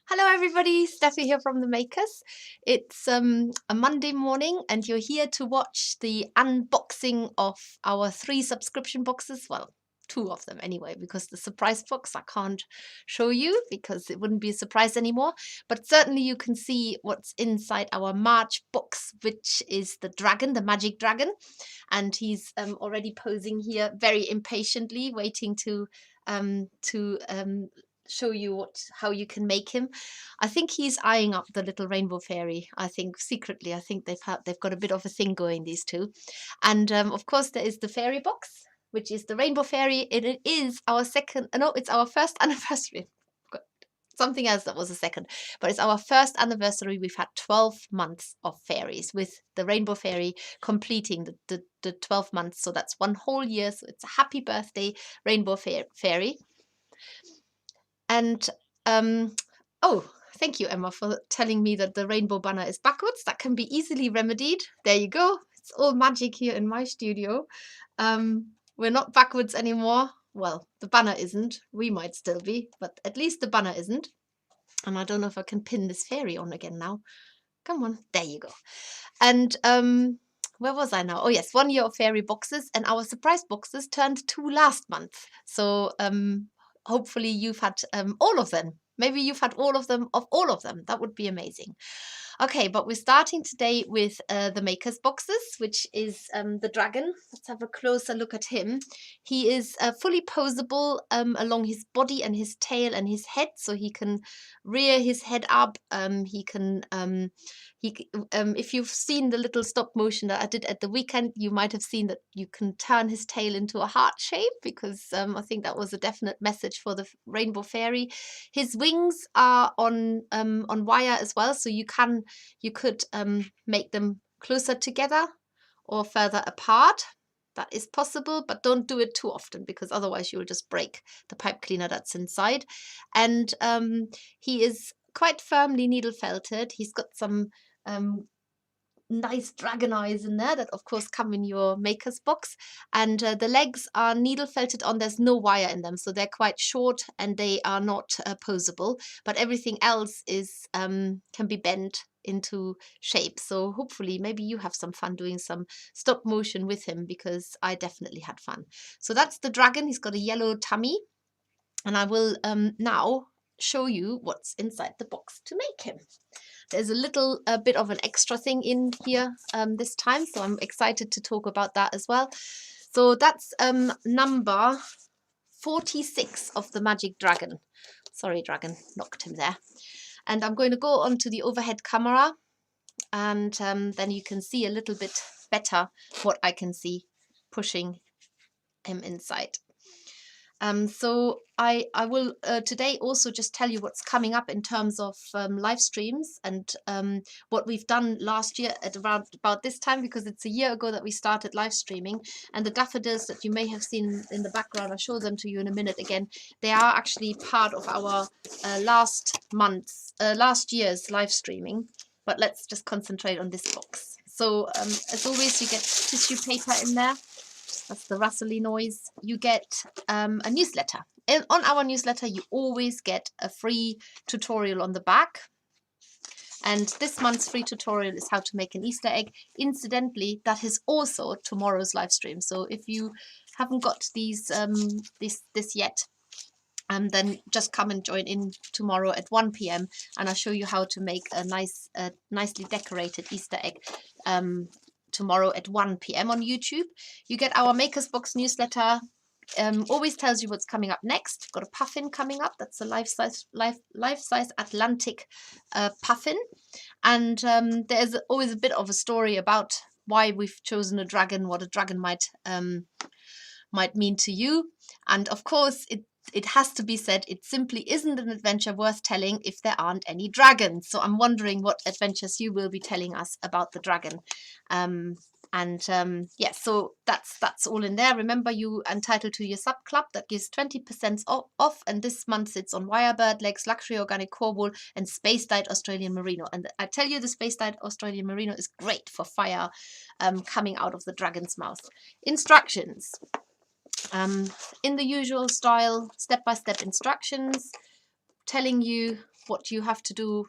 Hello everybody, Steffi here from The Makers. It's a Monday morning and you're here to watch the unboxing of our 3 subscription boxes. Well, 2 of them anyway, because the surprise box I can't show you because it wouldn't be a surprise anymore. But certainly you can see what's inside our March box, which is the dragon, the magic dragon. And he's already posing here very impatiently, waiting to show you how you can make him. I think he's eyeing up the little rainbow fairy. I think secretly, I think they've got a bit of a thing going, these two. And of course there is the fairy box, which is the rainbow fairy. It is our second, no, it's our first anniversary. Got something else that was a second, but it's our first anniversary. We've had 12 months of fairies, with the rainbow fairy completing the 12 months. So that's one whole year. So it's a happy birthday, rainbow fairy. And oh, thank you, Emma, for telling me that the rainbow banner is backwards. That can be easily remedied. There you go. It's all magic here in my studio. We're not backwards anymore. Well, the banner isn't. We might still be, but at least the banner isn't. And I don't know if I can pin this fairy on again now. Come on. There you go. And where was I now? Oh yes, 1 year of fairy boxes, and our surprise boxes turned 2 last month. So hopefully you've had all of them. Maybe you've had all of them. That would be amazing. Okay, but we're starting today with the Makers boxes, which is the dragon. Let's have a closer look at him. He is fully posable along his body and his tail and his head, so he can rear his head up. If you've seen the little stop motion that I did at the weekend, you might have seen that you can turn his tail into a heart shape, because I think that was a definite message for the rainbow fairy. His wings are on wire as well, so you could make them closer together or further apart. That is possible, but don't do it too often, because otherwise you'll just break the pipe cleaner that's inside. And he is quite firmly needle felted. He's got some nice dragon eyes in there that of course come in your Makers box, and the legs are needle felted on. There's no wire in them, so they're quite short and they are not posable, but everything else is can be bent into shape. So hopefully maybe you have some fun doing some stop motion with him, because I definitely had fun. So that's the dragon. He's got a yellow tummy, and I will now show you what's inside the box to make him. There's a little bit of an extra thing in here this time, so I'm excited to talk about that as well. So that's number 46 of the magic dragon. Sorry, dragon, knocked him there. And I'm going to go onto the overhead camera, and then you can see a little bit better what I can see pushing him inside. So I will today also just tell you what's coming up in terms of live streams, and what we've done last year at around about this time, because it's a year ago that we started live streaming. And the daffodils that you may have seen in the background, I'll show them to you in a minute again. They are actually part of our last year's live streaming. But let's just concentrate on this box. So as always, you get tissue paper in there. That's the rustly noise. You get a newsletter. On our newsletter, you always get a free tutorial on the back. And this month's free tutorial is how to make an Easter egg. Incidentally, that is also tomorrow's live stream. So if you haven't got these this yet, then just come and join in tomorrow at 1 p.m. and I'll show you how to make a nicely decorated Easter egg tomorrow at 1 p.m. on YouTube. You get our Makers Box newsletter. Always tells you what's coming up next. Got a puffin coming up. That's a life-size Atlantic puffin. And there's always a bit of a story about why we've chosen a dragon, what a dragon might mean to you. And of course, it has to be said, it simply isn't an adventure worth telling if there aren't any dragons. So I'm wondering what adventures you will be telling us about the dragon. Yeah, so that's all in there. Remember, you entitled to your sub club that gives 20% off, and this month it's on Wirebird legs, luxury organic core wool, and space dyed Australian merino. And I tell you, the space dyed Australian merino is great for fire coming out of the dragon's mouth. Instructions. In the usual style, step-by-step instructions telling you what you have to do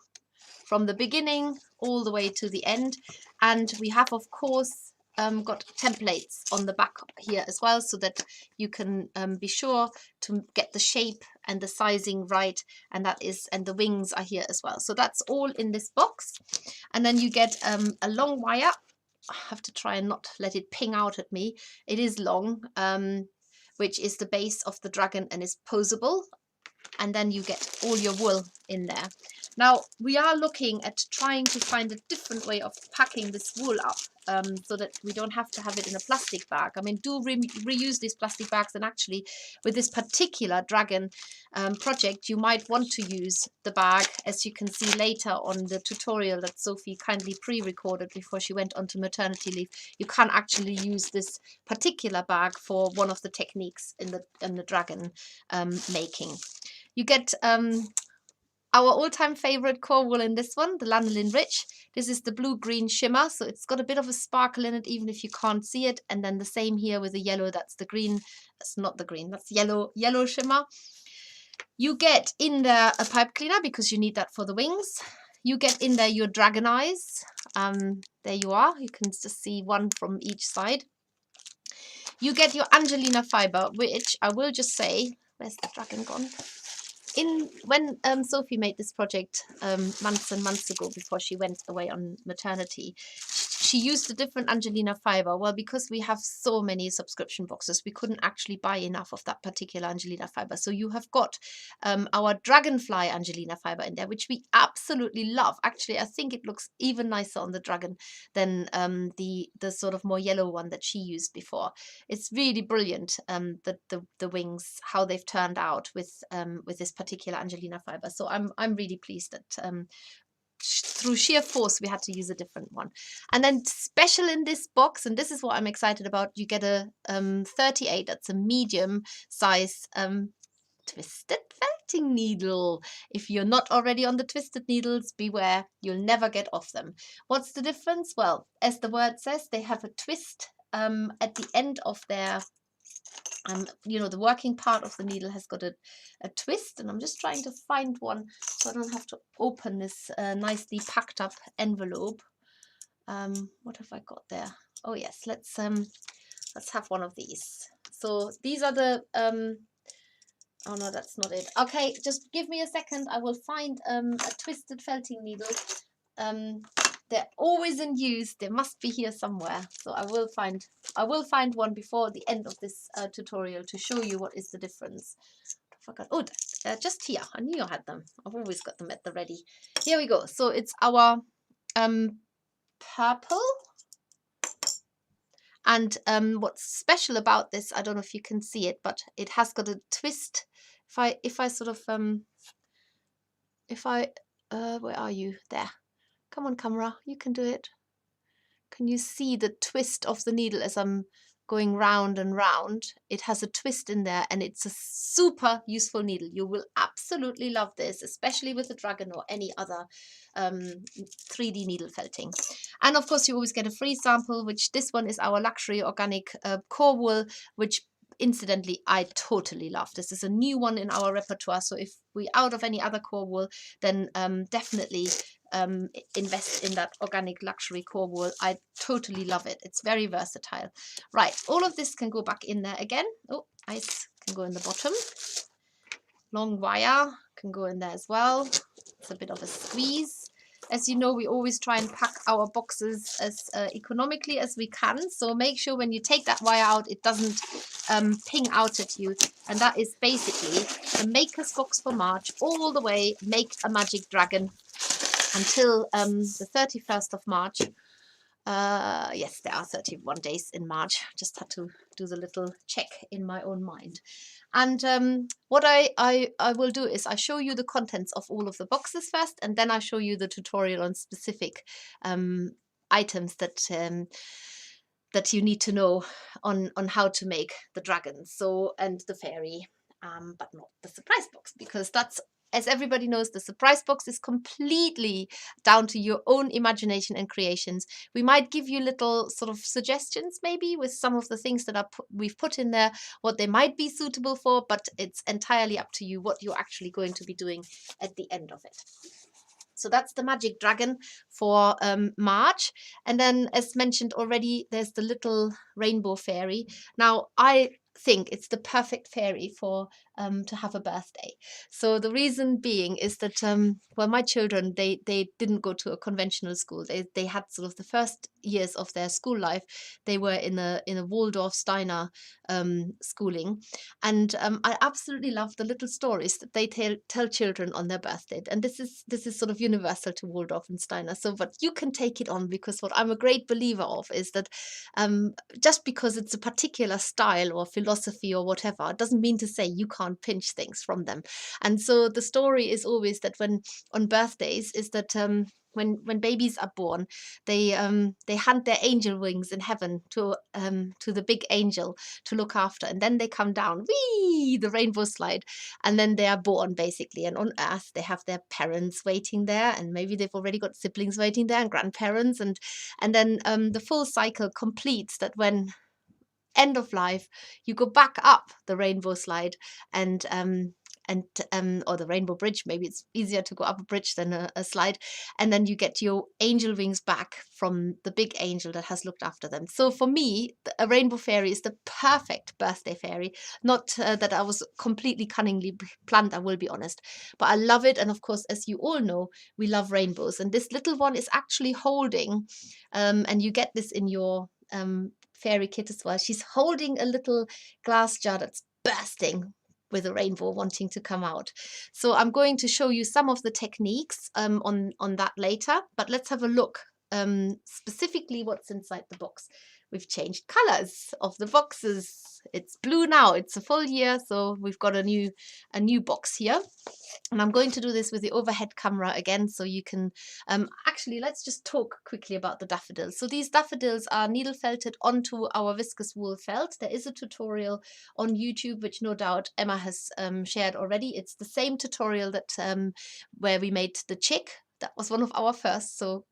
from the beginning all the way to the end. And we have, of course, got templates on the back here as well, so that you can be sure to get the shape and the sizing right, and the wings are here as well. So that's all in this box. And then you get a long wire. I have to try and not let it ping out at me. It is long, which is the base of the dragon and is posable. And then you get all your wool in there. Now we are looking at trying to find a different way of packing this wool up, so that we don't have to have it in a plastic bag. I mean, do reuse these plastic bags, and actually with this particular dragon project, you might want to use the bag, as you can see later on the tutorial that Sophie kindly pre-recorded before she went onto maternity leave. You can actually use this particular bag for one of the techniques in the dragon making. You get our all-time favorite core wool in this one, the Lanolin Rich. This is the blue-green shimmer, so it's got a bit of a sparkle in it, even if you can't see it. And then the same here with the yellow, that's the green. That's not the green, that's yellow shimmer. You get in there a pipe cleaner, because you need that for the wings. You get in there your dragon eyes. There you are. You can just see one from each side. You get your Angelina Fiber, which I will just say, where's the dragon gone? When Sophie made this project months and months ago, before she went away on maternity, she used a different Angelina Fiber. Well, because we have so many subscription boxes, we couldn't actually buy enough of that particular Angelina Fiber. So you have got our Dragonfly Angelina Fiber in there, which we absolutely love. Actually, I think it looks even nicer on the dragon than the sort of more yellow one that she used before. It's really brilliant, the wings, how they've turned out with this particular Angelina Fiber. So I'm really pleased that through sheer force we had to use a different one. And then special in this box, and this is what I'm excited about, you get a 38, that's a medium size twisted felting needle. If you're not already on the twisted needles, beware, you'll never get off them. What's the difference? Well, as the word says, they have a twist at the end of their you know, the working part of the needle has got a twist, and I'm just trying to find one so I don't have to open this nicely packed up envelope. What have I got there? Oh yes, let's have one of these. So these are the oh no, that's not it. Okay, just give me a second. I will find a twisted felting needle. They're always in use. They must be here somewhere. So I will find one before the end of this tutorial to show you what is the difference. I forgot. Oh, just here. I knew I had them. I've always got them at the ready. Here we go. So it's our purple. And what's special about this, I don't know if you can see it, but it has got a twist. If I sort of where are you? There. Come on, camera, you can do it. Can you see the twist of the needle as I'm going round and round? It has a twist in there, and it's a super useful needle. You will absolutely love this, especially with the dragon or any other 3D needle felting. And of course, you always get a free sample, which this one is our luxury organic core wool, which incidentally I totally love. This is a new one in our repertoire, so if we out of any other core wool, then definitely invest in that organic luxury core wool. I totally love it. It's very versatile. Right, all of this can go back in there again. Oh, ice can go in the bottom. Long wire can go in there as well. It's a bit of a squeeze. As you know, we always try and pack our boxes as economically as we can. So make sure when you take that wire out, it doesn't ping out at you. And that is basically the Maker's Box for March, all the way Make a Magic Dragon until the 31st of March. Yes, there are 31 days in March. Just had to do the little check in my own mind. And what I will do is I show you the contents of all of the boxes first, and then I show you the tutorial on specific items that that you need to know on how to make the dragons, so, and the fairy, but not the surprise box, because that's as everybody knows, the surprise box is completely down to your own imagination and creations. We might give you little sort of suggestions, maybe with some of the things that we've put in there, what they might be suitable for, but it's entirely up to you what you're actually going to be doing at the end of it. So that's the magic dragon for March. And then, as mentioned already, there's the little rainbow fairy. Now, I think it's the perfect fairy for to have a birthday. So the reason being is that well, my children, they didn't go to a conventional school. They had sort of the first years of their school life, they were in a Waldorf Steiner schooling, and I absolutely love the little stories that they tell children on their birthday. And this is sort of universal to Waldorf and Steiner. So, but you can take it on, because what I'm a great believer of is that just because it's a particular style or philosophy or whatever, it doesn't mean to say you can't pinch things from them. And so the story is always that when on birthdays is that when babies are born, they hunt their angel wings in heaven to the big angel to look after, and then they come down, wee, the rainbow slide, and then they are born basically. And on Earth, they have their parents waiting there, and maybe they've already got siblings waiting there and grandparents, and then the full cycle completes that when end of life, you go back up the rainbow slide and or the rainbow bridge. Maybe it's easier to go up a bridge than a slide, and then you get your angel wings back from the big angel that has looked after them. So for me, a rainbow fairy is the perfect birthday fairy. Not that I was completely cunningly planned, I will be honest, but I love it. And of course, as you all know, we love rainbows, and this little one is actually holding and you get this in your fairy kit as well. She's holding a little glass jar that's bursting with a rainbow wanting to come out. So I'm going to show you some of the techniques on that later, but let's have a look specifically what's inside the box. We've changed colors of the boxes. It's blue now. It's a full year, so we've got a new box here. And I'm going to do this with the overhead camera again, so you can actually, let's just talk quickly about the daffodils. So these daffodils are needle felted onto our viscose wool felt. There is a tutorial on YouTube, which no doubt Emma has shared already. It's the same tutorial that where we made the chick. That was one of our first, so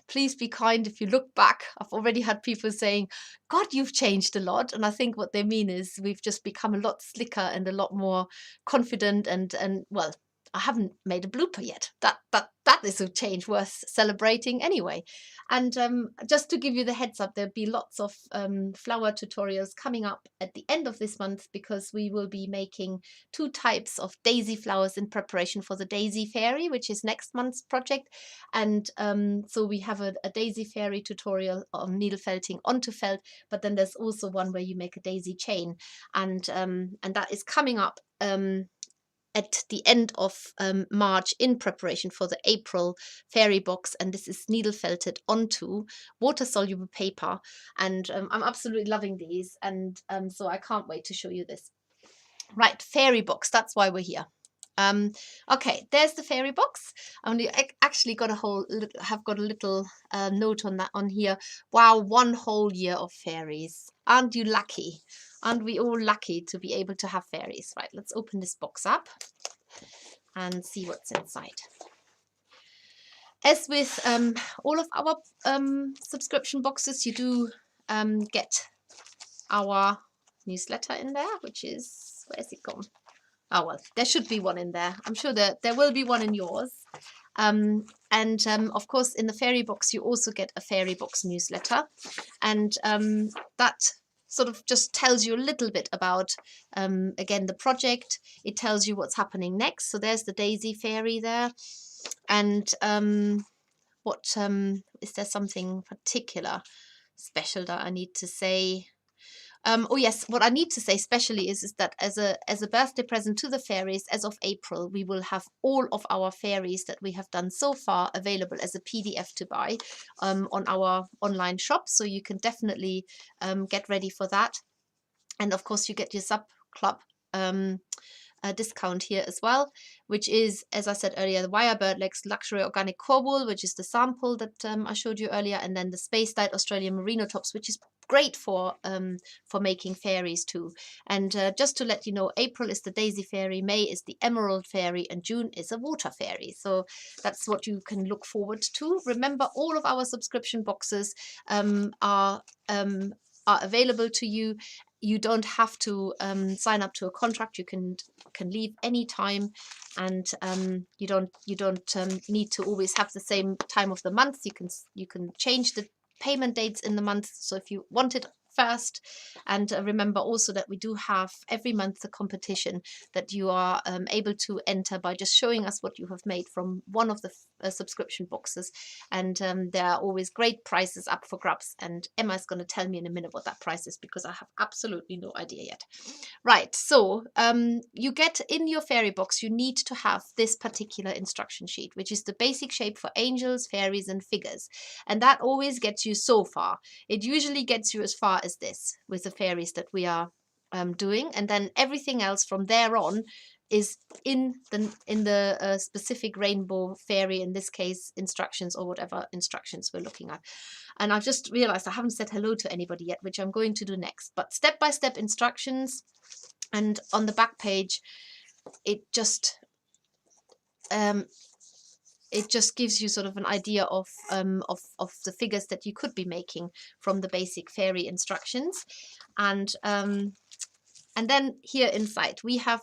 please be kind if you look back. I've already had people saying, God, you've changed a lot. And I think what they mean is we've just become a lot slicker and a lot more confident and well, I haven't made a blooper yet. That is a change worth celebrating anyway. And just to give you the heads up, there'll be lots of flower tutorials coming up at the end of this month, because we will be making 2 types of daisy flowers in preparation for the Daisy Fairy, which is next month's project. And so we have a daisy fairy tutorial on needle felting onto felt, but then there's also one where you make a daisy chain, and that is coming up at the end of March in preparation for the April fairy box. And this is needle felted onto water soluble paper, and I'm absolutely loving these, and so I can't wait to show you this. Right, fairy box, that's why we're here. Okay, there's the fairy box. I actually got have got a little note on that on here. Wow, 1 whole year of fairies. Aren't you lucky? Aren't we all lucky to be able to have fairies? Right, let's open this box up and see what's inside. As with all of our subscription boxes, you do get our newsletter in there, which is, where's it gone? Oh, well, there should be one in there. I'm sure that there will be one in yours. Of course, in the fairy box, you also get a fairy box newsletter. And that sort of just tells you a little bit about, again, the project. It tells you what's happening next. So there's the Daisy Fairy there. And is there something particular special that I need to say? Oh yes, what I need to say specially is that as a birthday present to the fairies, as of April, we will have all of our fairies that we have done so far available as a PDF to buy on our online shop. So you can definitely get ready for that. And of course, you get your sub club discount here as well, which is, as I said earlier, the Wire Bird Legs Luxury Organic Core Wool, which is the sample that I showed you earlier, and then the Space Dyed Australian Merino Tops, which is great for making fairies too. And just to let you know, April is the daisy fairy, May is the emerald fairy, and June is a water fairy. So that's what you can look forward to. Remember, all of our subscription boxes are available to you. You don't have to sign up to a contract. You can leave any time, and you don't need to always have the same time of the month. You can change the payment dates in the month, so if you want it first. And remember also that we do have every month a competition that you are able to enter by just showing us what you have made from one of the subscription boxes. And there are always great prizes up for grabs, and Emma is going to tell me in a minute what that prize is, because I have absolutely no idea yet. Right, so you get in your fairy box, you need to have this particular instruction sheet, which is the basic shape for angels, fairies, and figures. And that always gets you so far. It usually gets you as far as this with the fairies that we are doing, and then everything else from there on is in the specific rainbow fairy, in this case instructions, or whatever instructions we're looking at. And I've just realized I haven't said hello to anybody yet, which I'm going to do next. But step-by-step instructions, and on the back page it just gives you sort of an idea of the figures that you could be making from the basic fairy instructions. And then here inside we have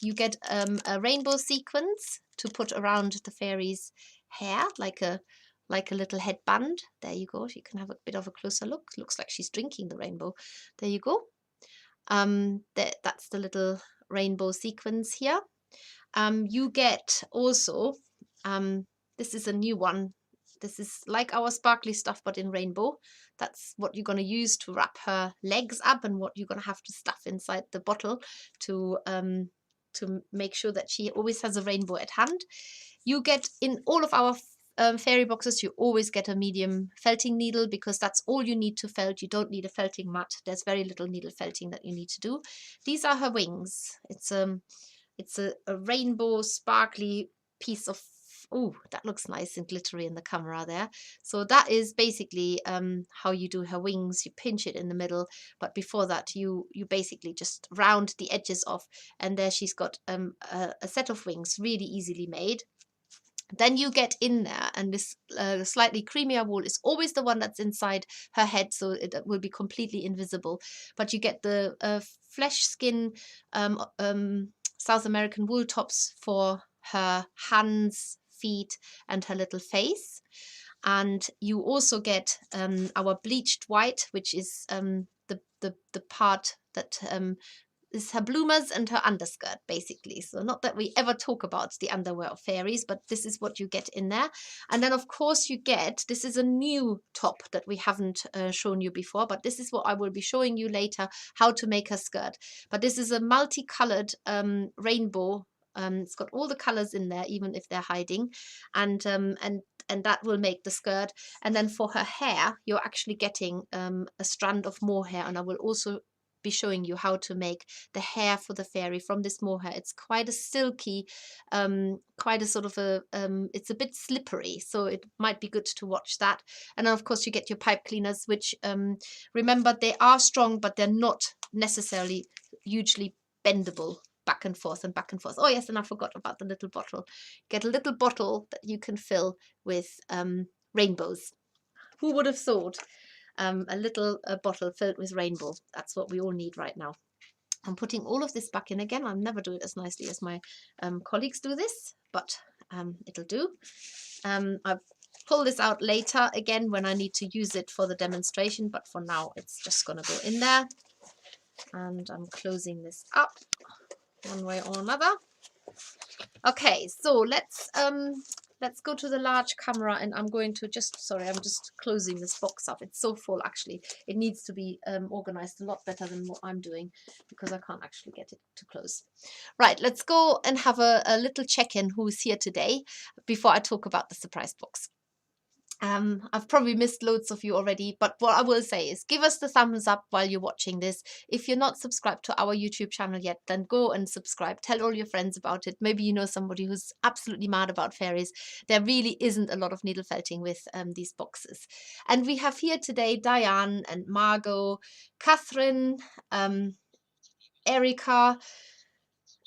you get a rainbow sequence to put around the fairy's hair, like a little headband. There you go. You can have a bit of a closer look. Looks like she's drinking the rainbow. There you go. That's the little rainbow sequence here. You get also, this is a new one. This is like our sparkly stuff, but in rainbow. That's what you're going to use to wrap her legs up, and what you're going to have to stuff inside the bottle to make sure that she always has a rainbow at hand. You get in all of our fairy boxes, you always get a medium felting needle, because that's all you need to felt. You don't need a felting mat. There's very little needle felting that you need to do. These are her wings. It's a rainbow sparkly piece of, oh, that looks nice and glittery in the camera there. So that is basically how you do her wings. You pinch it in the middle, but before that you basically just round the edges off, and there she's got a set of wings, really easily made. Then you get in there, and this slightly creamier wool is always the one that's inside her head, so it will be completely invisible. But you get the flesh skin South American wool tops for her hands, feet, and her little face. And you also get our bleached white, which is the part that is her bloomers and her underskirt, basically. So not that we ever talk about the underwear of fairies, but this is what you get in there. And then of course you get, this is a new top that we haven't shown you before, but this is what I will be showing you later, how to make her skirt. But this is a multicolored rainbow. It's got all the colors in there, even if they're hiding, and that will make the skirt. And then for her hair, you're actually getting a strand of mohair, and I will also be showing you how to make the hair for the fairy from this mohair. It's quite a silky, quite a sort of a, it's a bit slippery, so it might be good to watch that. And then of course you get your pipe cleaners, which remember, they are strong, but they're not necessarily hugely bendable back and forth and back and forth. Oh yes, and I forgot about the little bottle. Get a little bottle that you can fill with rainbows. Who would have thought? A little bottle filled with rainbow. That's what we all need right now. I'm putting all of this back in again. I'll never do it as nicely as my colleagues do this, but it'll do. I'll pull this out later again when I need to use it for the demonstration, but for now it's just going to go in there. And I'm closing this up one way or another. Okay, so let's go to the large camera, and I'm going to I'm just closing this box up. It's so full, actually. It needs to be organized a lot better than what I'm doing, because I can't actually get it to close. Right, let's go and have a little check-in who's here today before I talk about the surprise box. I've probably missed loads of you already, but what I will say is give us the thumbs up while you're watching this. If you're not subscribed to our YouTube channel yet, then go and subscribe. Tell all your friends about it. Maybe you know somebody who's absolutely mad about fairies. There really isn't a lot of needle felting with these boxes. And we have here today Diane and Margot, Catherine, Erica,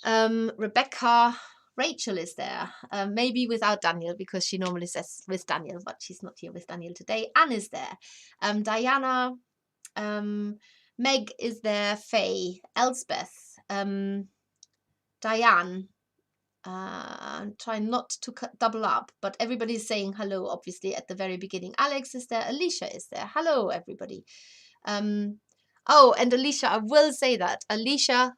Rebecca, Rachel is there, maybe without Daniel because she normally says with Daniel, but she's not here with Daniel today. Anne is there, Diana, Meg is there, Faye, Elspeth, Diane. Try not to double up, but everybody's saying hello, obviously, at the very beginning. Alex is there, Alicia is there. Hello, everybody. Oh, and Alicia, I will say that Alicia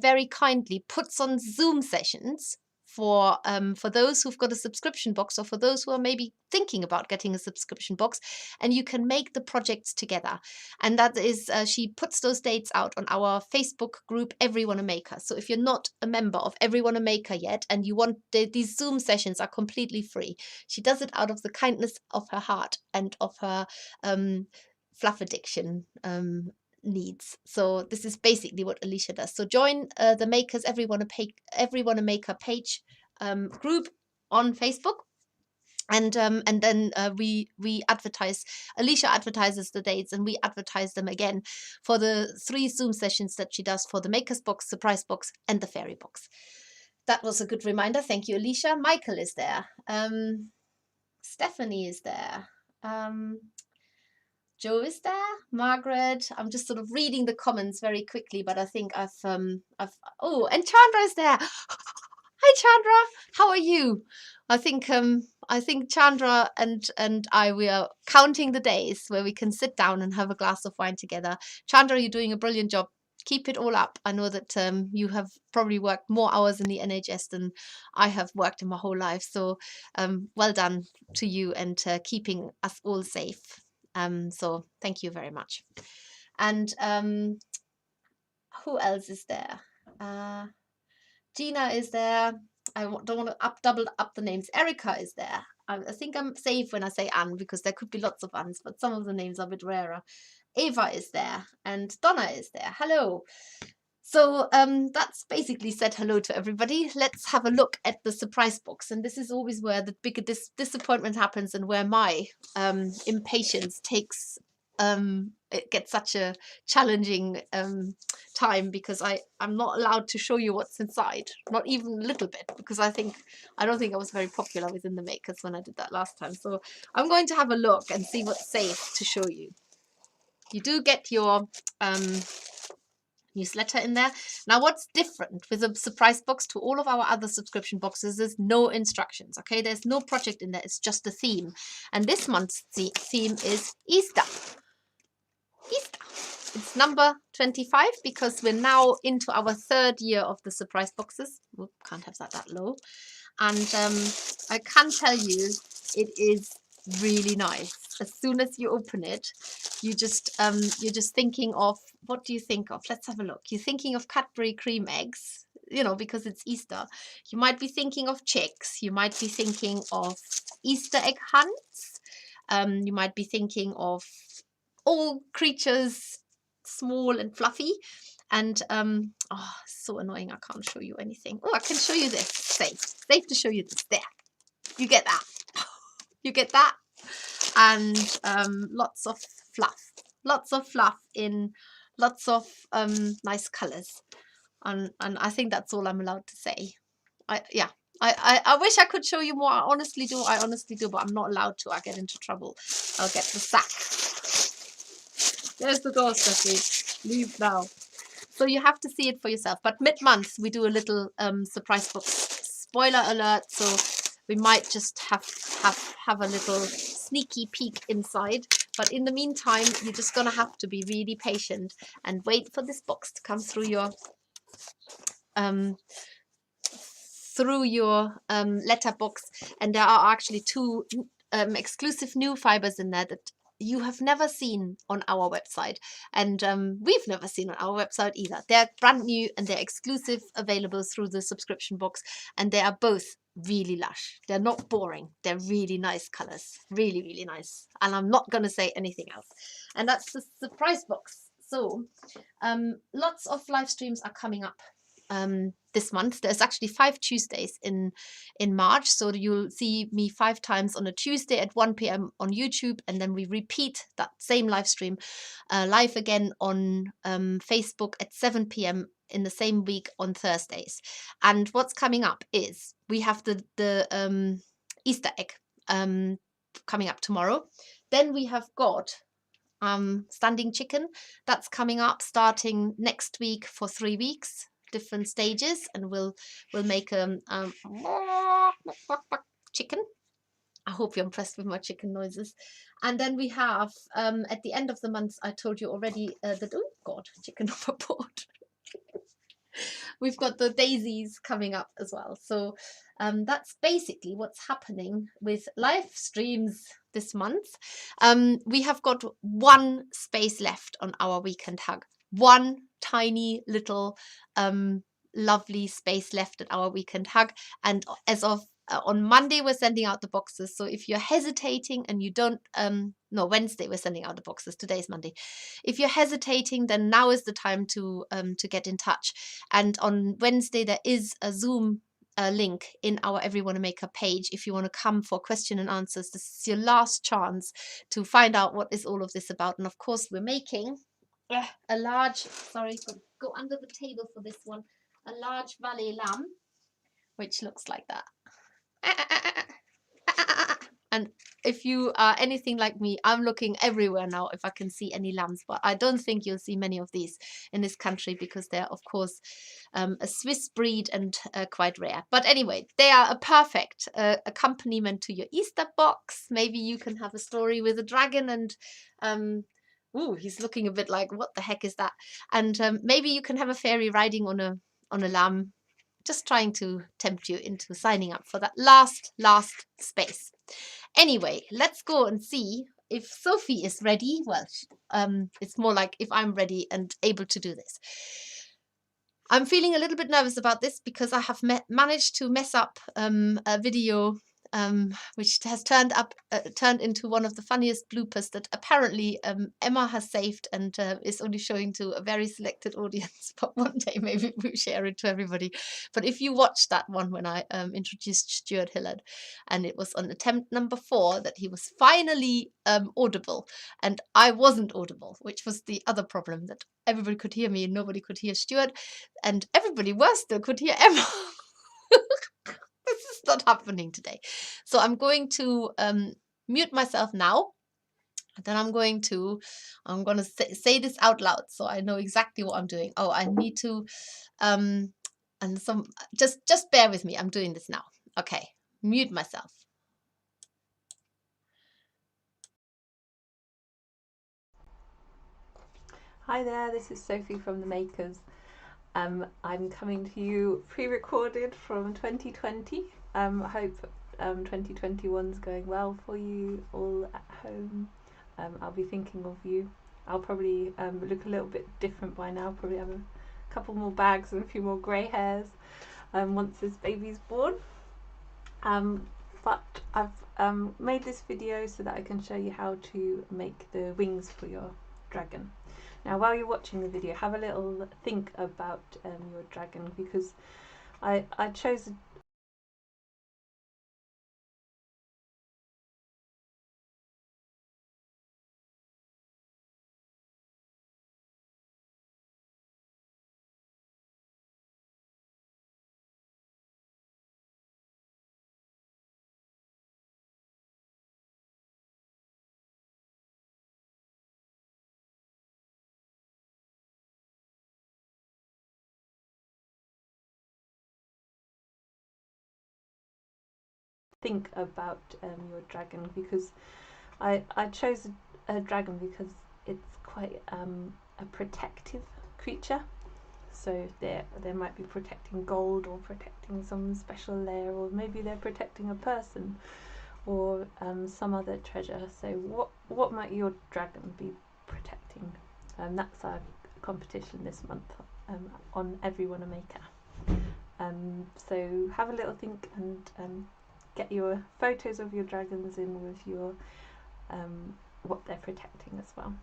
very kindly puts on Zoom sessions for those who've got a subscription box or for those who are maybe thinking about getting a subscription box, and you can make the projects together. And that is, she puts those dates out on our Facebook group, Everyone a Maker. So if you're not a member of Everyone a Maker yet, and you want these Zoom sessions are completely free. She does it out of the kindness of her heart and of her fluff addiction needs. So this is basically what Alicia does. So join the Makers Everyone a Maker page group on Facebook, and then we advertise. Alicia advertises the dates, and we advertise them again for the 3 Zoom sessions that she does for the Makers box, Surprise box, and the Fairy box. That was a good reminder. Thank you, Alicia. Michael is there. Stephanie is there. Joe is there, Margaret. I'm just sort of reading the comments very quickly, but I think I've oh, and Chandra is there. Hi Chandra, how are you? I think Chandra and I, we are counting the days where we can sit down and have a glass of wine together. Chandra, you're doing a brilliant job. Keep it all up. I know that you have probably worked more hours in the NHS than I have worked in my whole life. So well done to you, and keeping us all safe. So thank you very much. And who else is there? Gina is there. I don't want to double up the names. Erica is there. I think I'm safe when I say Anne, because there could be lots of Annes, but some of the names are a bit rarer. Ava is there, and Donna is there. Hello. So that's basically said hello to everybody. Let's have a look at the surprise box. And this is always where the bigger disappointment happens, and where my impatience takes, it gets such a challenging time, because I'm not allowed to show you what's inside, not even a little bit, because I don't think I was very popular within the Makers when I did that last time. So I'm going to have a look and see what's safe to show you. You do get your newsletter in there. Now, what's different with a surprise box to all of our other subscription boxes is no instructions. Okay, there's no project in there, it's just a theme. And this month's theme is Easter. Easter. It's number 25, because we're now into our 3rd year of the surprise boxes. Whoop, can't have that low. And I can tell you, it is really nice. As soon as you open it, you're just thinking of, what do you think of? Let's have a look. You're thinking of Cadbury cream eggs, you know, because it's Easter. You might be thinking of chicks. You might be thinking of Easter egg hunts. You might be thinking of all creatures, small and fluffy. And oh, so annoying, I can't show you anything. Oh, I can show you this. Safe to show you this. There, you get that. You get that. And lots of fluff in lots of nice colors, and I think that's all I'm allowed to say. I wish I could show you more. I honestly do, but I'm not allowed to. I get into trouble. I'll get the sack. There's the door, Steffi. Leave now. So you have to see it for yourself. But mid-month we do a little surprise box. Spoiler alert. So we might just have a little sneaky peek inside. But in the meantime, you're just gonna have to be really patient and wait for this box to come through your letterbox. And there are actually 2 exclusive new fibers in there that you have never seen on our website, and we've never seen on our website either. They're brand new and they're exclusive, available through the subscription box, and they are both really lush. They're not boring. They're really nice colors, really, really nice. And I'm not going to say anything else. And that's the surprise box. So lots of live streams are coming up this month. There's actually 5 Tuesdays in March, so you'll see me 5 times on a Tuesday at 1 p.m. on YouTube, and then we repeat that same live stream live again on Facebook at 7 p.m. in the same week on Thursdays. And what's coming up is we have the Easter egg coming up tomorrow. Then we have got standing chicken that's coming up starting next week for 3 weeks, different stages, and we'll make chicken. I hope you're impressed with my chicken noises. And then we have at the end of the month, I told you already that, oh god, chicken overboard. We've got the daisies coming up as well. So that's basically what's happening with live streams this month. We have got 1 space left on our weekend hug. 1 tiny little lovely space left at our weekend hug. And as of on Monday, we're sending out the boxes. So if you're hesitating and you don't, no, Wednesday we're sending out the boxes. Today's Monday. If you're hesitating, then now is the time to get in touch. And on Wednesday there is a Zoom link in our Everyone a Maker page. If you want to come for question and answers, this is your last chance to find out what is all of this about. And of course, we're making a large. Sorry, go under the table for this one. A large Valais lamb, which looks like that. And if you are anything like me, I'm looking everywhere now if I can see any lambs, but I don't think you'll see many of these in this country because they're, of course, a Swiss breed and quite rare. But anyway, they are a perfect accompaniment to your Easter box. Maybe you can have a story with a dragon and ooh, he's looking a bit like, what the heck is that? And maybe you can have a fairy riding on a lamb, just trying to tempt you into signing up for that last space. Anyway, let's go and see if Sophie is ready. Well, it's more like if I'm ready and able to do this. I'm feeling a little bit nervous about this because I have managed to mess up a video which has turned into one of the funniest bloopers that apparently Emma has saved and is only showing to a very selected audience. But one day maybe we'll share it to everybody. But if you watched that one when I introduced Stuart Hillard, and it was on attempt number 4 that he was finally audible, and I wasn't audible, which was the other problem, that everybody could hear me and nobody could hear Stuart, and everybody worse still could hear Emma. This is not happening today. So I'm going to mute myself now. And then I'm going to say this out loud so I know exactly what I'm doing. Oh, I need to just bear with me. I'm doing this now. Okay, mute myself. Hi there, this is Sophie from The Makers. I'm coming to you pre-recorded from 2020. I hope 2021's going well for you all at home. I'll be thinking of you. I'll probably look a little bit different by now, probably have a couple more bags and a few more grey hairs once this baby's born. But I've made this video so that I can show you how to make the wings for your dragon. Now, while you're watching the video, have a little think about your dragon, because I chose think about your dragon, because I chose a dragon because it's quite a protective creature. So they might be protecting gold or protecting some special layer, or maybe they're protecting a person, or some other treasure. So what might your dragon be protecting? That's our competition this month on Everyone a Maker. So have a little think and get your photos of your dragons in with your what they're protecting as well.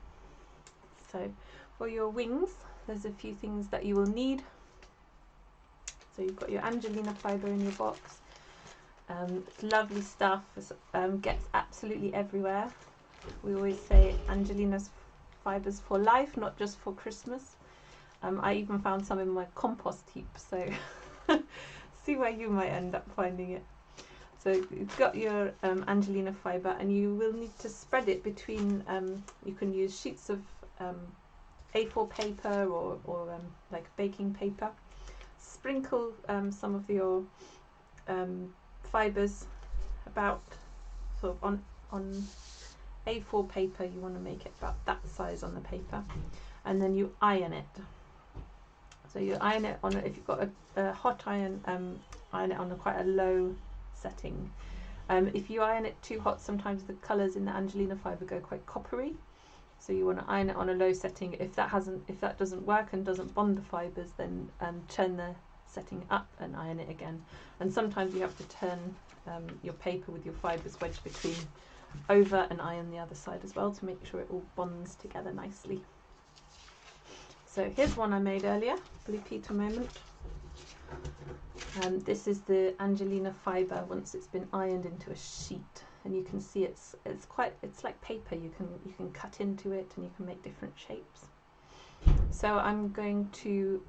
So for your wings, there's a few things that you will need. So you've got your Angelina Fiber in your box. It's lovely stuff. It gets absolutely everywhere. We always say Angelina's Fibers for life, not just for Christmas. I even found some in my compost heap, so see where you might end up finding it. So you've got your Angelina Fiber, and you will need to spread it between, you can use sheets of A4 paper or like baking paper. Sprinkle some of your fibers about sort of on A4 paper. You want to make it about that size on the paper, and then you iron it. So you iron it on, if you've got a hot iron, iron it on quite a low setting. If you iron it too hot, sometimes the colours in the Angelina Fiber go quite coppery. So you want to iron it on a low setting. If that doesn't work and doesn't bond the fibres, then turn the setting up and iron it again. And sometimes you have to turn your paper with your fibres wedged between over and iron the other side as well to make sure it all bonds together nicely. So here's one I made earlier, Blue Peter moment. This is the Angelina Fiber once it's been ironed into a sheet, and you can see it's like paper. You can cut into it and you can make different shapes. So I'm going to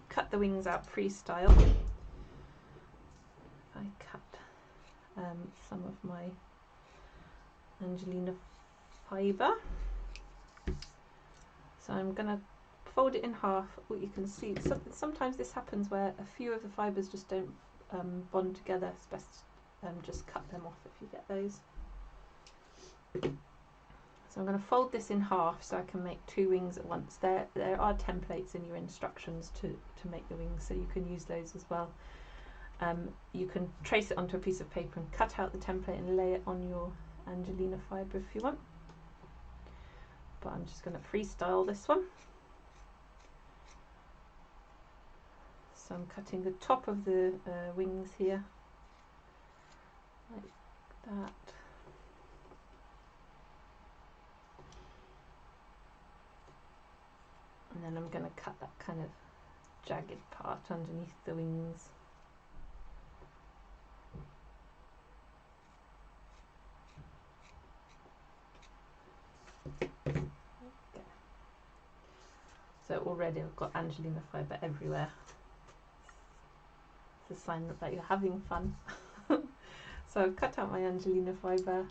cut the wings out freestyle. I cut some of my Angelina Fiber. So I'm going to fold it in half. What you can see, sometimes this happens where a few of the fibres just don't bond together. It's best just cut them off if you get those. So I'm going to fold this in half so I can make two wings at once. There are templates in your instructions to make the wings, so you can use those as well. You can trace it onto a piece of paper and cut out the template and lay it on your Angelina Fiber if you want. But I'm just going to freestyle this one. So I'm cutting the top of the wings here, like that. And then I'm going to cut that kind of jagged part underneath the wings. Okay. So already I've got Angelina Fiber everywhere. It's a sign that you're having fun. So I've cut out my Angelina Fiber.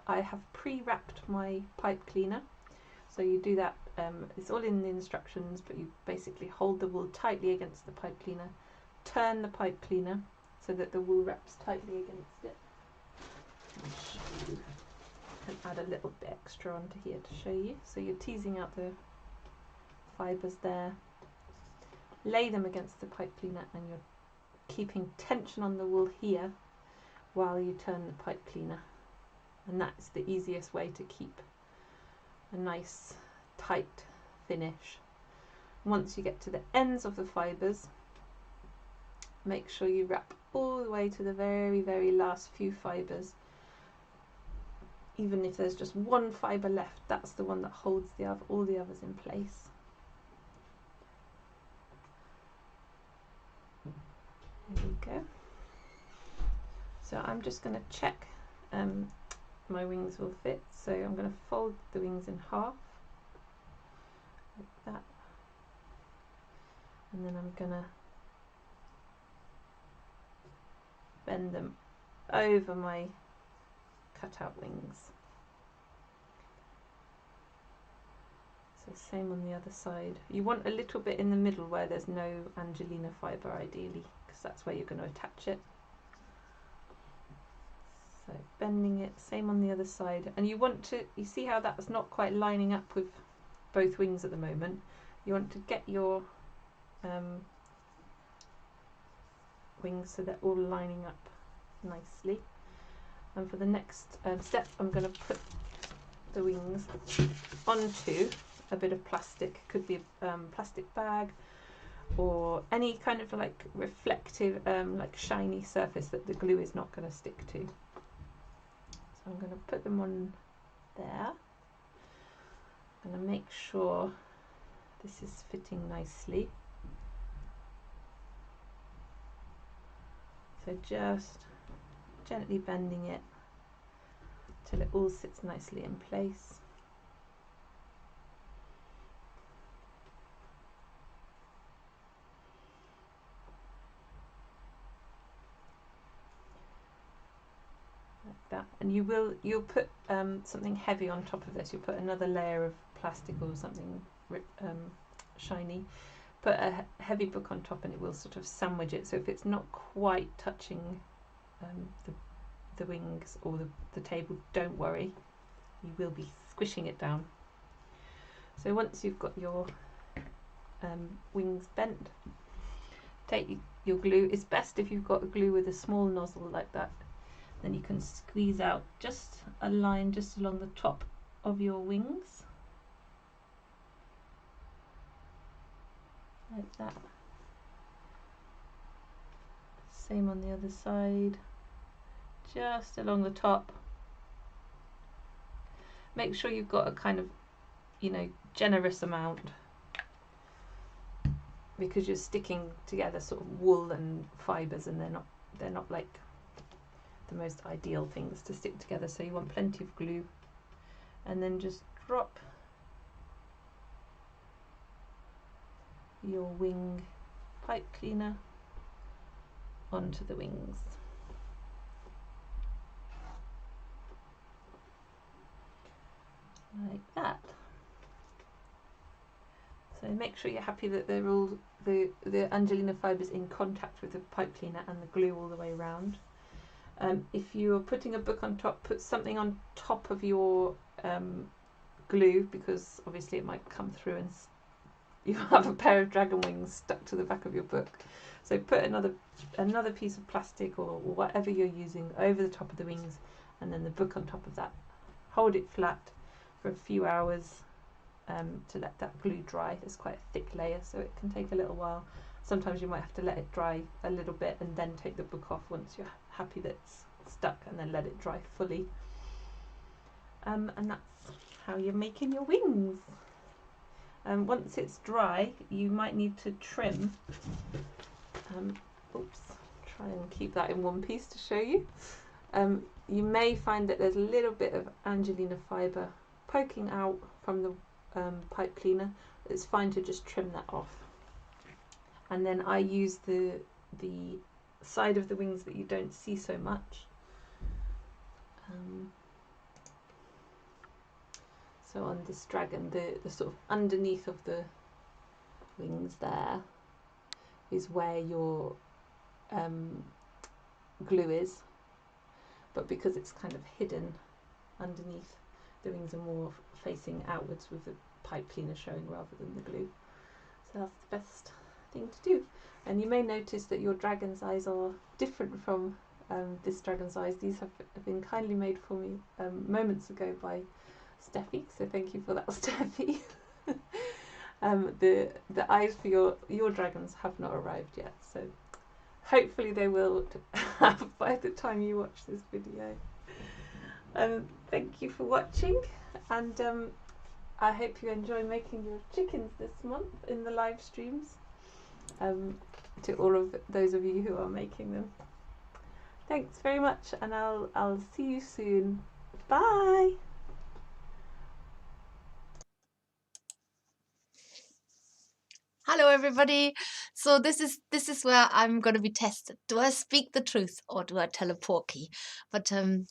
I have pre-wrapped my pipe cleaner. So you do that, it's all in the instructions, but you basically hold the wool tightly against the pipe cleaner, turn the pipe cleaner so that the wool wraps tightly against it. And add a little bit extra onto here to show you. So you're teasing out the fibres there, lay them against the pipe cleaner, and you're keeping tension on the wool here while you turn the pipe cleaner. And that's the easiest way to keep a nice tight finish. Once you get to the ends of the fibres, make sure you wrap all the way to the very, very last few fibres. Even if there's just one fibre left, that's the one that holds all the others in place. There we go. So I'm just going to check my wings will fit. So I'm going to fold the wings in half, like that. And then I'm going to bend them over my cutout wings. So same on the other side. You want a little bit in the middle where there's no Angelina Fiber ideally, because that's where you're going to attach it. So bending it, same on the other side. And you want to, you see how that's not quite lining up with both wings at the moment. You want to get your wings so they're all lining up nicely. And for the next step, I'm going to put the wings onto a bit of plastic. Could be a plastic bag or any kind of like reflective, like shiny surface that the glue is not going to stick to. So I'm going to put them on there. I'm going to make sure this is fitting nicely. So just gently bending it till it all sits nicely in place. Like that. And you'll put something heavy on top of this. You'll put another layer of plastic or something shiny. Put a heavy book on top and it will sort of sandwich it. So if it's not quite touching the wings or the table, don't worry. You will be squishing it down. So once you've got your wings bent, take your glue. It's best if you've got a glue with a small nozzle like that. Then you can squeeze out just a line just along the top of your wings. Like that. Same on the other side. Just along the top. Make sure you've got a kind of, generous amount, because you're sticking together sort of wool and fibres, and they're not like the most ideal things to stick together. So you want plenty of glue, and then just drop your wing pipe cleaner onto the wings. Like that. So make sure you're happy that they're all the Angelina Fibers in contact with the pipe cleaner and the glue all the way around. If you're putting a book on top, put something on top of your glue, because obviously it might come through and you have a pair of dragon wings stuck to the back of your book. So put another piece of plastic or whatever you're using over the top of the wings, and then the book on top of that. Hold it flat for a few hours to let that glue dry. It's quite a thick layer, so it can take a little while. Sometimes you might have to let it dry a little bit and then take the book off once you're happy that it's stuck, and then let it dry fully. And that's how you're making your wings. Once it's dry, you might need to trim. Try and keep that in one piece to show you. You may find that there's a little bit of Angelina Fiber poking out from the pipe cleaner. It's fine to just trim that off. And then I use the side of the wings that you don't see so much. So on this dragon, the sort of underneath of the wings there is where your glue is, but because it's kind of hidden underneath, the wings are more facing outwards with the pipe cleaner showing rather than the glue. So that's the best thing to do. And you may notice that your dragon's eyes are different from this dragon's eyes. These have been kindly made for me moments ago by Steffi, so thank you for that, Steffi. The eyes for your dragons have not arrived yet, so hopefully they will have by the time you watch this video. Thank you for watching, and I hope you enjoy making your chickens this month in the live streams, to all of those of you who are making them. Thanks very much, and I'll see you soon. Bye. Hello everybody. So this is where I'm going to be tested. Do I speak the truth or do I tell a porky? But I'm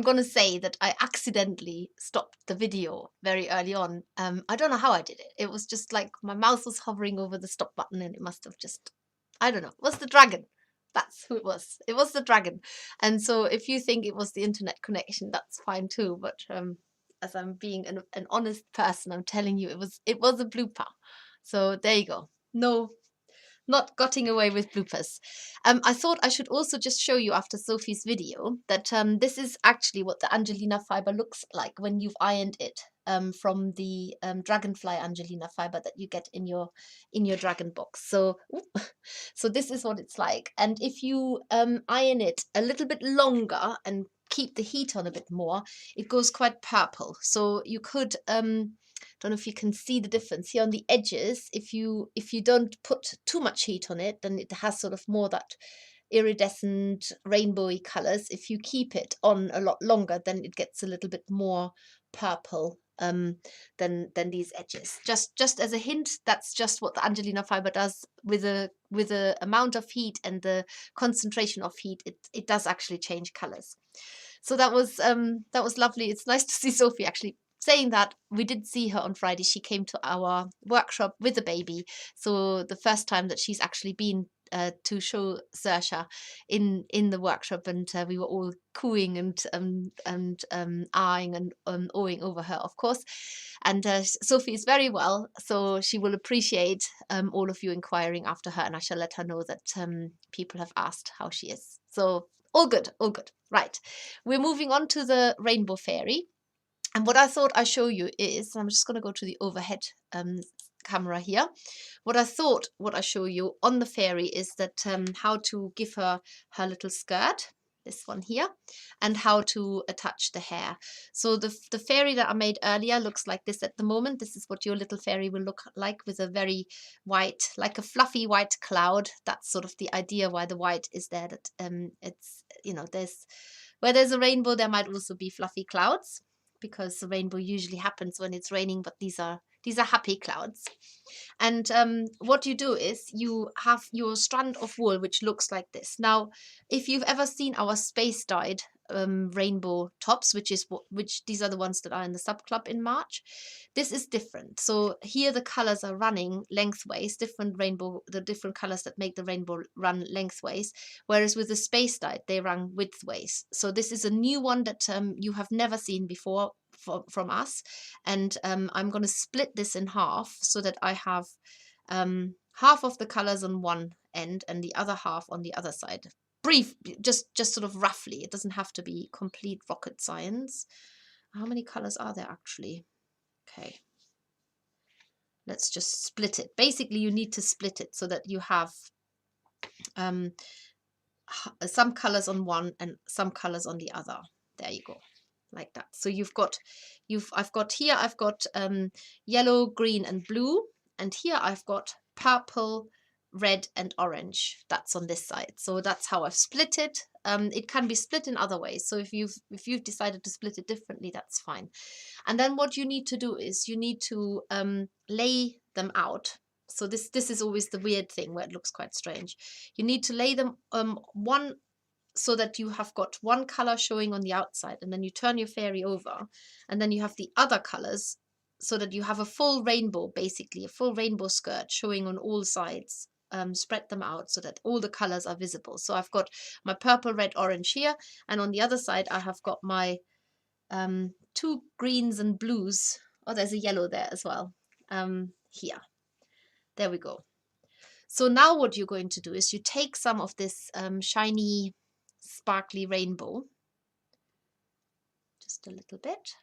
going to say that I accidentally stopped the video very early on. I don't know how I did it. It was just like my mouse was hovering over the stop button, and it must have just, I don't know. It was the dragon. That's who it was. It was the dragon. And so if you think it was the internet connection, that's fine too. But as I'm being an honest person, I'm telling you it was a blooper. So there you go. No not getting away with bloopers. I thought I should also just show you after Sophie's video that this is actually what the Angelina fiber looks like when you've ironed it from the dragonfly Angelina fiber that you get in your dragon box. So, so this is what it's like. And if you iron it a little bit longer and keep the heat on a bit more, it goes quite purple. So you could don't know if you can see the difference here on the edges. If you don't put too much heat on it, then it has sort of more that iridescent rainbowy colors. If you keep it on a lot longer, then it gets a little bit more purple than these edges. Just as a hint, that's just what the Angelina fiber does with a amount of heat and the concentration of heat. It does actually change colors. So that was lovely. It's nice to see Sophie actually saying that. We did see her on Friday. She came to our workshop with the baby. So the first time that she's actually been to show Saoirse in the workshop, and we were all cooing and eyeing and awing over her, of course. And Sophie is very well, so she will appreciate all of you inquiring after her, and I shall let her know that people have asked how she is. So all good, all good. Right, we're moving on to the Rainbow Fairy. And what I thought I'd show you is, I'm just going to go to the overhead camera here. What I show you on the fairy is that how to give her little skirt, this one here, and how to attach the hair. So the fairy that I made earlier looks like this at the moment. This is what your little fairy will look like, with a very white, like a fluffy white cloud. That's sort of the idea why the white is there, that it's, you know, where there's a rainbow, there might also be fluffy clouds, because the rainbow usually happens when it's raining, but these are happy clouds. And what you do is you have your strand of wool, which looks like this. Now, if you've ever seen our space dyed rainbow tops, which these are the ones that are in the sub club in March, this is different. So here the colors are running lengthways, the different colors that make the rainbow run lengthways, whereas with the space dyed they run widthways. So this is a new one that you have never seen before from us, and I'm going to split this in half so that I have half of the colors on one end and the other half on the other side. Brief, just sort of roughly. It doesn't have to be complete rocket science. How many colors are there actually? Okay, let's just split it. Basically, you need to split it so that you have some colors on one and some colors on the other. There you go, like that. So I've got yellow, green, and blue, and here I've got purple, red, and orange. That's on this side. So that's how I've split it. It can be split in other ways. So if you've decided to split it differently, that's fine. And then what you need to do is you need to lay them out. So this is always the weird thing where it looks quite strange. You need to lay them one, so that you have got one color showing on the outside, and then you turn your fairy over, and then you have the other colors, so that you have a full rainbow, basically a full rainbow skirt showing on all sides. Spread them out so that all the colors are visible. So I've got my purple, red, orange here, and on the other side I have got my two greens and blues. Oh, there's a yellow there as well. Here, there we go. So now what you're going to do is you take some of this shiny, sparkly rainbow, just a little bit.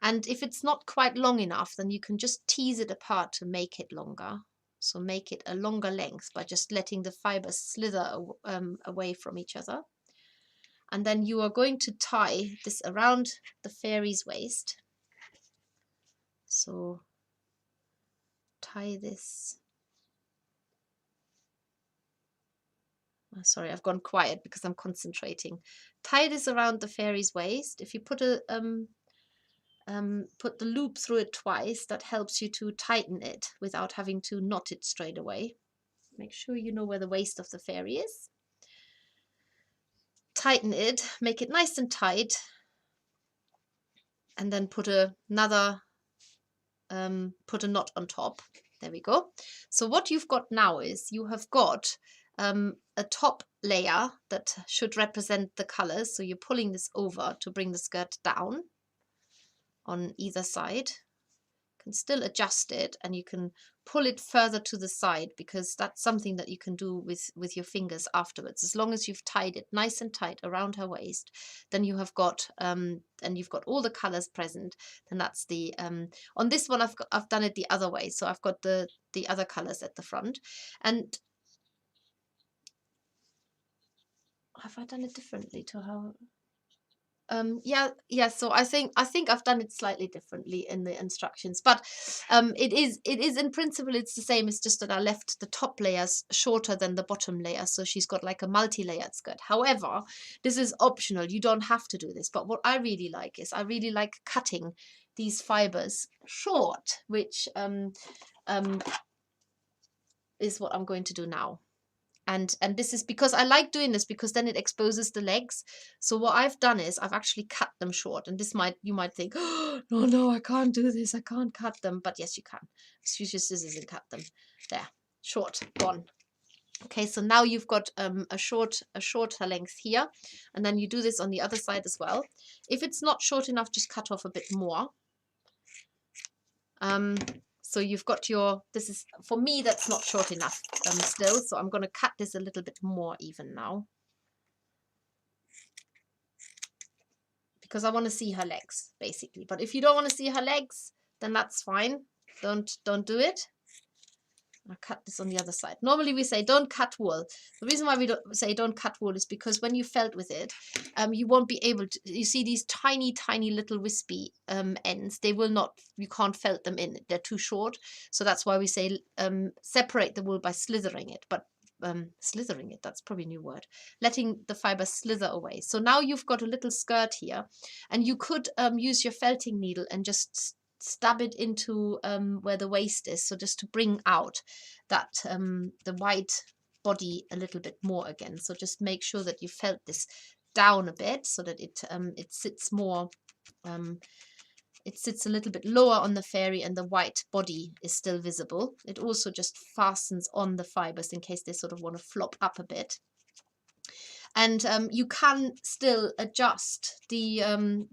And if it's not quite long enough, then you can just tease it apart to make it longer. So make it a longer length by just letting the fibers slither away from each other. And then you are going to tie this around the fairy's waist. So tie this. Sorry, I've gone quiet because I'm concentrating. Tie this around the fairy's waist. If you put put the loop through it twice, that helps you to tighten it without having to knot it straight away. Make sure you know where the waist of the fairy is. Tighten it, make it nice and tight, and then put another put a knot on top. There we go. So what you've got now is you have got a top layer that should represent the colors. So you're pulling this over to bring the skirt down on either side. can still adjust it, and you can pull it further to the side, because that's something that you can do with your fingers afterwards. As long as you've tied it nice and tight around her waist, then you have got and you've got all the colors present. Then that's the on this one I've done it the other way, so I've got the other colors at the front. And have I done it differently to how? Yeah, so I think I've done it slightly differently in the instructions, but it is in principle it's the same. It's just that I left the top layers shorter than the bottom layer, so she's got like a multi-layered skirt. However, this is optional. You don't have to do this, but what I really like is I really like cutting these fibers short, which is what I'm going to do now. And this is because I like doing this, because then it exposes the legs. So what I've done is I've actually cut them short, and this you might think, oh, no, I can't do this, I can't cut them, but yes, you can. Just use your scissors and cut them. There, short, gone. Okay, so now you've got a shorter length here, and then you do this on the other side as well. If it's not short enough, just cut off a bit more. So you've got this is, for me, that's not short enough still. So I'm going to cut this a little bit more even now, because I want to see her legs basically. But if you don't want to see her legs, then that's fine. Don't do it. I'll cut this on the other side. Normally we say don't cut wool. The reason why we don't say don't cut wool is because when you felt with it, you won't be able to, you see these tiny little wispy ends, you can't felt them in, they're too short. So that's why we say separate the wool by slithering it. But slithering it, that's probably a new word, letting the fiber slither away. So now you've got a little skirt here, and you could use your felting needle and just stab it into where the waist is, so just to bring out that the white body a little bit more again. So just make sure that you felt this down a bit, so that it sits more it sits a little bit lower on the fairy, and the white body is still visible. It also just fastens on the fibers in case they sort of want to flop up a bit. And you can still adjust the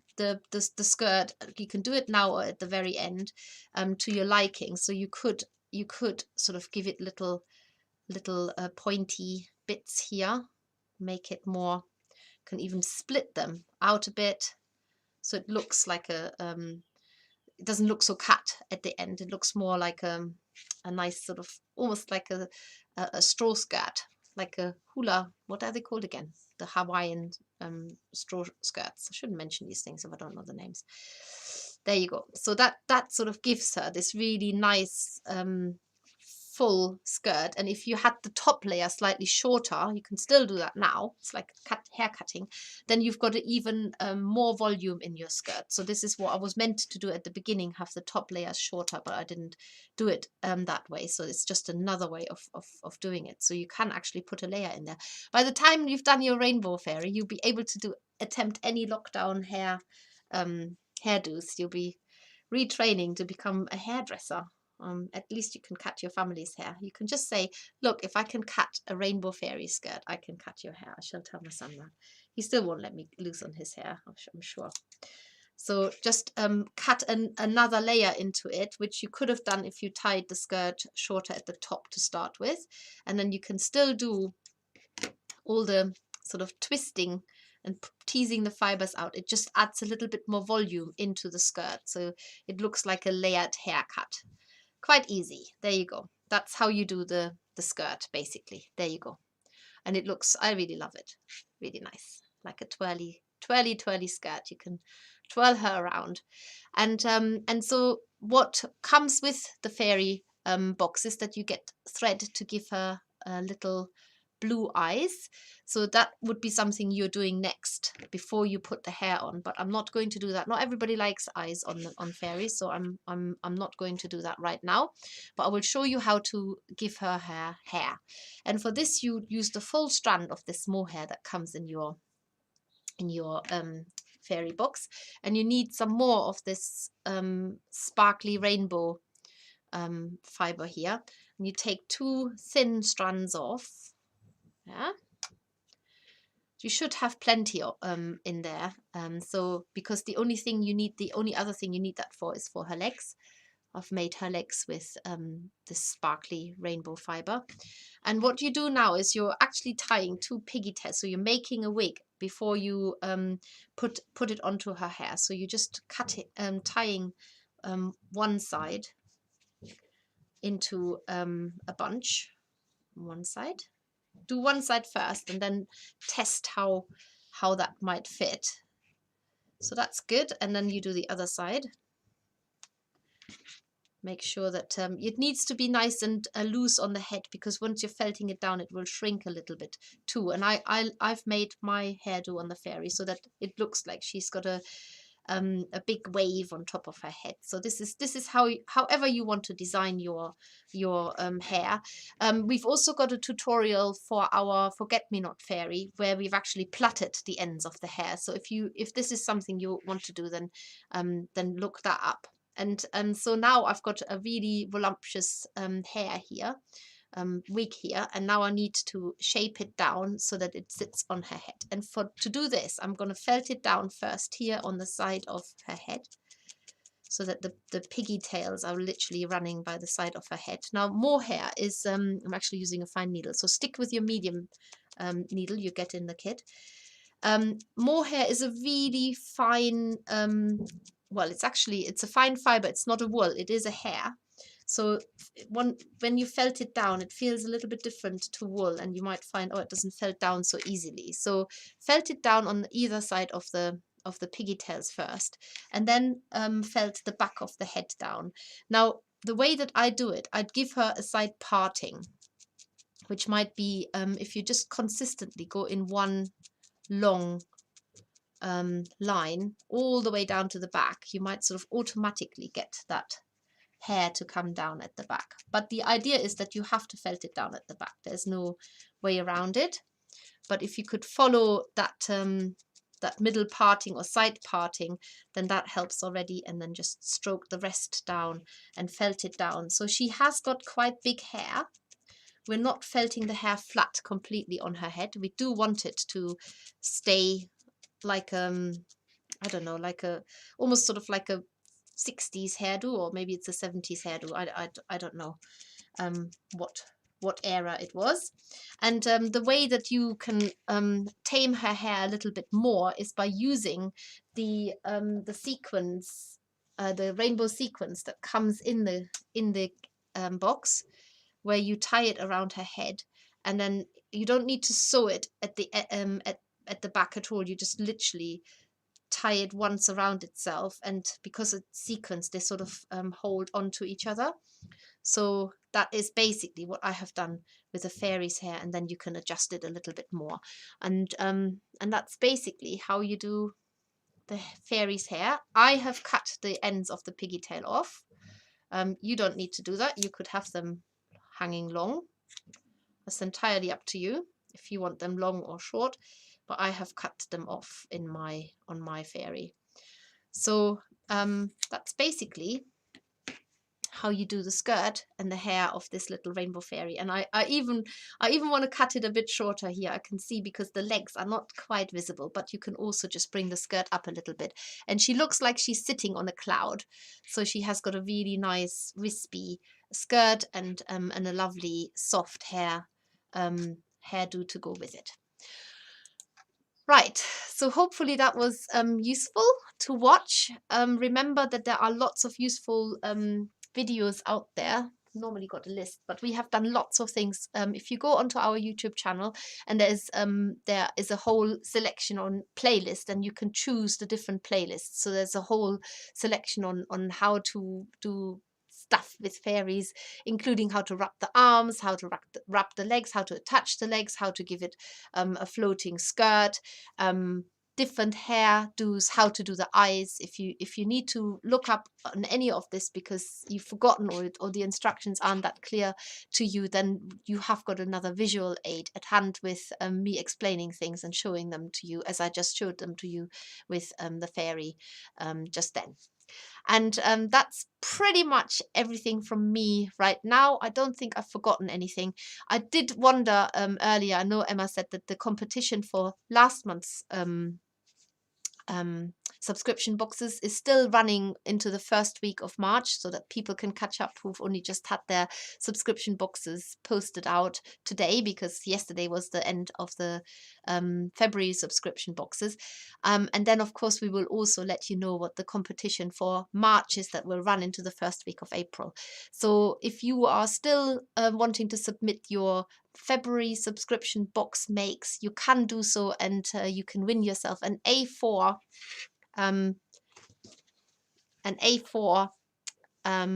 skirt. You can do it now or at the very end to your liking. So you could sort of give it little pointy bits here, make it more. Can even split them out a bit, so it looks like a it doesn't look so cut at the end. It looks more like a nice sort of, almost like a straw skirt, like a hula. What are they called again? The Hawaiian straw skirts. I shouldn't mention these things if I don't know the names. There you go. So that sort of gives her this really nice full skirt. And if you had the top layer slightly shorter, you can still do that now, it's like hair cutting, then you've got even more volume in your skirt. So this is what I was meant to do at the beginning, have the top layer shorter, but I didn't do it that way. So it's just another way of doing it. So you can actually put a layer in there. By the time you've done your rainbow fairy, you'll be able to attempt any lockdown hairdos. You'll be retraining to become a hairdresser. At least you can cut your family's hair. You can just say, look, if I can cut a rainbow fairy skirt, I can cut your hair. I shall tell my son that. He still won't let me loose on his hair, I'm sure. So just cut another layer into it, which you could have done if you tied the skirt shorter at the top to start with. And then you can still do all the sort of twisting and teasing the fibers out. It just adds a little bit more volume into the skirt, so it looks like a layered haircut. Quite easy. There you go. That's how you do the skirt, basically. There you go. And it looks, I really love it. Really nice. Like a twirly skirt. You can twirl her around. And so what comes with the fairy box is that you get thread to give her little blue eyes. So that would be something you're doing next before you put the hair on, but I'm not going to do that. Not everybody likes eyes on fairies, so I'm not going to do that right now, but I will show you how to give her hair. And for this you use the full strand of this mohair that comes in your fairy box, and you need some more of this sparkly rainbow fiber here, and you take 2 thin strands off. Yeah, you should have plenty in there. So because the only other thing you need that for is for her legs. I've made her legs with this sparkly rainbow fiber. And what you do now is you're actually tying 2 pigtails. So you're making a wig before you put it onto her hair. So you just cut it, tying one side into a bunch, one side. Do one side first and then test how that might fit. So that's good. And then you do the other side. Make sure that it needs to be nice and loose on the head, because once you're felting it down, it will shrink a little bit too. And I've made my hairdo on the fairy so that it looks like she's got a big wave on top of her head. So this is how however you want to design your hair. We've also got a tutorial for our forget-me-not fairy where we've actually plaited the ends of the hair. So if this is something you want to do, then look that up. And so now I've got a really voluptuous hair here, wig here, and now I need to shape it down so that it sits on her head. And to do this, I'm going to felt it down first here on the side of her head, so that the piggy tails are literally running by the side of her head. Now more hair is, I'm actually using a fine needle, so stick with your medium needle you get in the kit. Mohair is a really fine, well, it's a fine fiber. It's not a wool, it is a hair. So when you felt it down, it feels a little bit different to wool, and you might find, oh, it doesn't felt down so easily. So felt it down on either side of the piggy tails first, and then felt the back of the head down. Now, the way that I do it, I'd give her a side parting, which might be if you just consistently go in one long line all the way down to the back, you might sort of automatically get that hair to come down at the back. But the idea is that you have to felt it down at the back. There's no way around it. But if you could follow that that middle parting or side parting, then that helps already. And then just stroke the rest down and felt it down. So she has got quite big hair. We're not felting the hair flat completely on her head. We do want it to stay like I don't know, like a almost sort of like a 60s hairdo, or maybe it's a 70s hairdo. I don't know what era it was. And the way that you can tame her hair a little bit more is by using the sequins, the rainbow sequins that comes in the box, where you tie it around her head, and then you don't need to sew it at the back at all. You just literally tie it once around itself, and because it's sequins, they sort of hold onto each other. So that is basically what I have done with the fairy's hair, and then you can adjust it a little bit more, and that's basically how you do the fairy's hair. I have cut the ends of the piggy tail off. You don't need to do that. You could have them hanging long. That's entirely up to you if you want them long or short, but I have cut them off on my fairy. So that's basically how you do the skirt and the hair of this little rainbow fairy. And I even want to cut it a bit shorter here. I can see, because the legs are not quite visible, but you can also just bring the skirt up a little bit, and she looks like she's sitting on a cloud. So she has got a really nice wispy skirt and a lovely soft hairdo to go with it. Right, so hopefully that was useful to watch. Remember that there are lots of useful videos out there. Normally got a list, but we have done lots of things. If you go onto our YouTube channel, and there is a whole selection on playlist, and you can choose the different playlists. So there's a whole selection on how to do stuff with fairies, including how to wrap the arms, how to wrap the legs, how to attach the legs, how to give it a floating skirt, different hairdos, how to do the eyes. If you need to look up on any of this because you've forgotten, or the instructions aren't that clear to you, then you have got another visual aid at hand with me explaining things and showing them to you, as I just showed them to you with the fairy just then. And that's pretty much everything from me right now. I don't think I've forgotten anything. I did wonder earlier, I know Emma said that the competition for last month's subscription boxes is still running into the first week of March, so that people can catch up who've only just had their subscription boxes posted out today, because yesterday was the end of the February subscription boxes. And then, of course, we will also let you know what the competition for March is, that will run into the first week of April. So if you are still wanting to submit your February subscription box makes, you can do so, and you can win yourself an A4 um,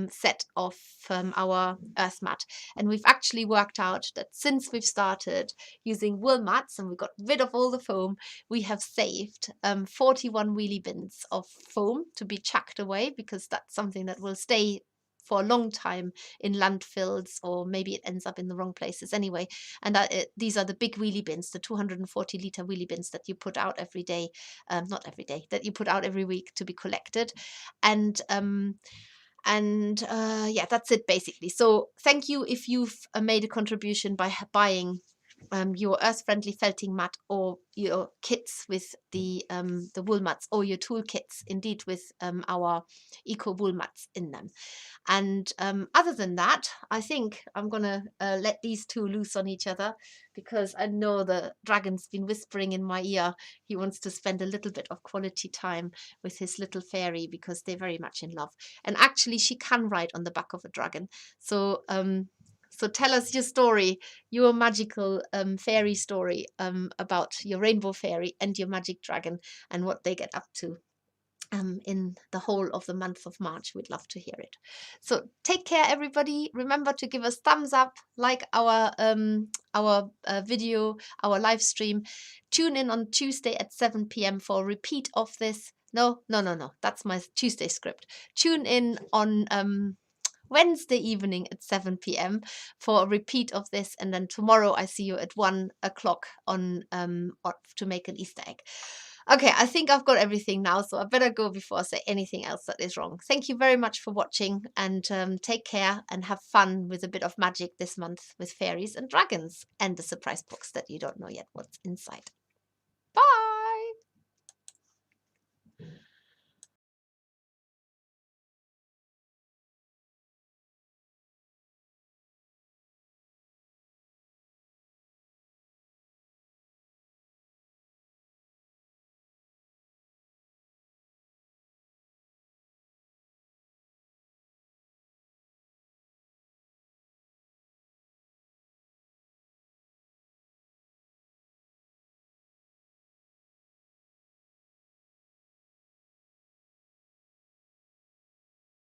set of our earth mat. And we've actually worked out that since we've started using wool mats and we got rid of all the foam, we have saved 41 wheelie bins of foam to be chucked away, because that's something that will stay for a long time in landfills, or maybe it ends up in the wrong places anyway. And these are the big wheelie bins, the 240-liter wheelie bins that you put out every day, not every day, that you put out every week to be collected. And yeah, that's it basically. So thank you if you've made a contribution by buying your earth-friendly felting mat, or your kits with the wool mats, or your tool kits indeed with our eco wool mats in them. And other than that, I think I'm gonna let these two loose on each other, because I know the dragon's been whispering in my ear. He wants to spend a little bit of quality time with his little fairy, because they're very much in love. And actually, she can ride on the back of a dragon. So so tell us your story, your magical fairy story about your rainbow fairy and your magic dragon, and what they get up to in the whole of the month of March. We'd love to hear it. So take care, everybody. Remember to give us thumbs up, like our video, our live stream. Tune in on Tuesday at 7 p.m. for a repeat of this. No, that's my Tuesday script. Tune in on Wednesday evening at 7 p.m. for a repeat of this, and then tomorrow I see you at 1 o'clock on to make an Easter egg. Okay, I think I've got everything now, so I better go before I say anything else that is wrong. Thank you very much for watching, and take care and have fun with a bit of magic this month with fairies and dragons and the surprise box that you don't know yet what's inside.